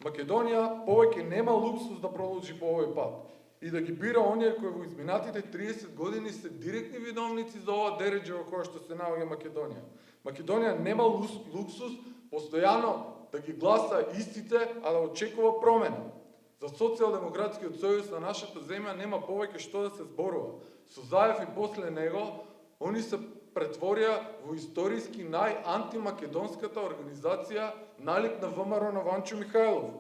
Македонија повеќе нема луксус да продолжи по овој пат и да ги бира оние кои во изминатите 30 години се директни виновници за ова дереđе во кое што се наоѓа Македонија. Македонија нема луксус постојано да ги гласа истите, а да очекува промена. За Социјалдемократскиот сојуз на нашата земја нема повеќе што да се зборува. Со Заев и после него, они се претворија во историски најантимакедонската организација налик на ВМРО на Ванчо Михајлов.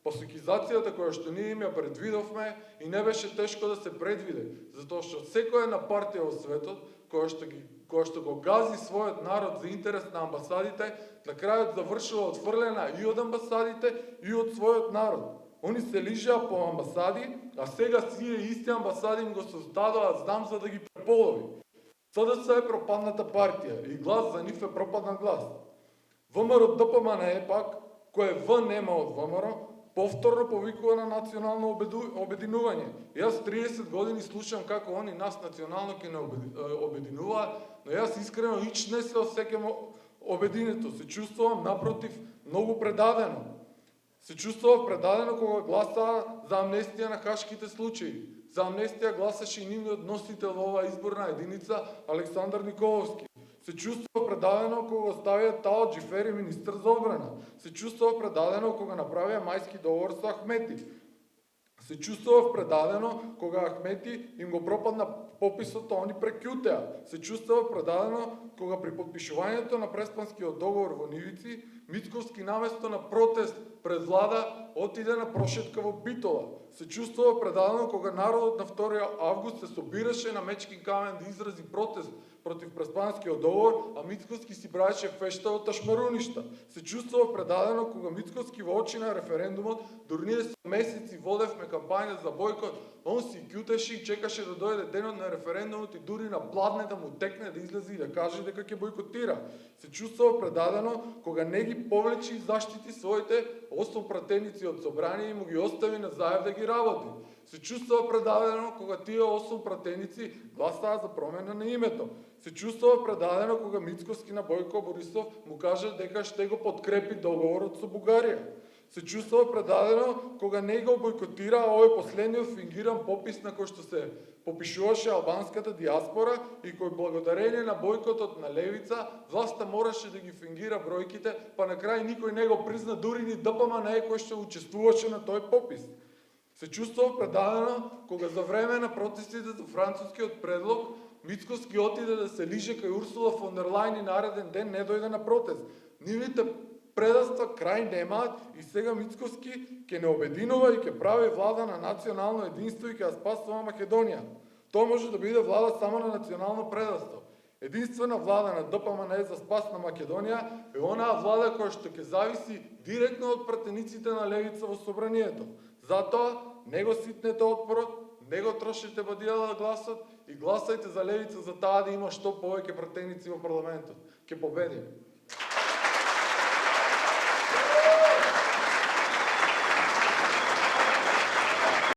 Посекизацијата која што ние им ја предвидовме и не беше тешко да се предвиде, затоа што секоја една партија во светот која што го гази својот народ за интерес на амбасадите, на крајот завршила отфрлена и од амбасадите и од својот народ. Они се лижеа по амбасади, а сега сие исти амбасади им го создадоа знам за да ги преполови. СДС е пропадната партија и глас за нив е пропаднат глас. ВМРО ДПМНЕ пак, кој В нема од ВМРО, повторно повикува на национално обединување. Јас 30 години слушам како они нас национално ќе не обединуваат, но јас искрено не се осеќам обединето. Се чувствувам напротив многу предадено. Се чувствував предадено кога гласаа за амнестија на хашките случаи. За амнестија гласаше и нивниот носител во оваа изборна единица Александар Николовски. Се чувствува предадено кога ставија Тао Джифери министр за одбрана. Се чувствува предадено кога направија мајски договор со Ахмети. Се чувствува предадено кога Ахмети им го пропадна пописот, они прекјутеа. Се чувствува предадено кога при подпишувањето на преспанскиот договор во Нивици, Мицковски наместо на протест пред влада отиде на прошетка во Битола. Се чувствува предадено кога народот на 2 август се собираше на Мечкин камен да изрази протест против преспанскиот договор, а Мицковски си правеше фешта од ташмаруништа. Се чувствува предадено кога Мицковски во очи на референдумот, дури ние со месеци водевме кампања за бойкот, он си ќутеше и чекаше да дојде денот на референдумот и дури на пладне да му текне да излезе и да каже дека ќе бойкотира. Се чувствува предадено кога не ги повлечи и заштити своите 8 пратеници од собрание и му ги остави на Заев да ги работи. Се чувствува предадено кога тие 8 пратеници гласаа за промена на името. Се чувствува предадено кога Мицковски на Бојко Борисов му кажа дека ще го подкрепи договорот со Бугарија. Се чувствува предадено кога не го бойкотира овој последниот фингиран попис на кој што се попишуваше албанската диаспора и кој благодарение на бойкотот на левица власта мораше да ги фингира бројките, па на крај никој не го призна, дури ни ДПМНЕ кој што учествуваше на тој попис. Се чувствува предадено кога за време на протестите за францускиот предлог Мицковски отиде да се лиже кај Урсула фон дер Лајн и нареден ден не дојде на протест. Нивните предаства крај немаат и сега Мицковски ќе не обединува и ќе прави влада на национално единство и ќе ја спасува Македонија. Тоа може да биде влада само на национално предаство. Единствена влада на ДПМНЕ за спас на Македонија е онаа влада која што ќе зависи директно од пратениците на левица во собранието. Затоа не го ситнете отпорот, не го трошите бадијала гласот и гласајте за левица за таа да има што повеќе пратеници во парламентот. Ќе победиме.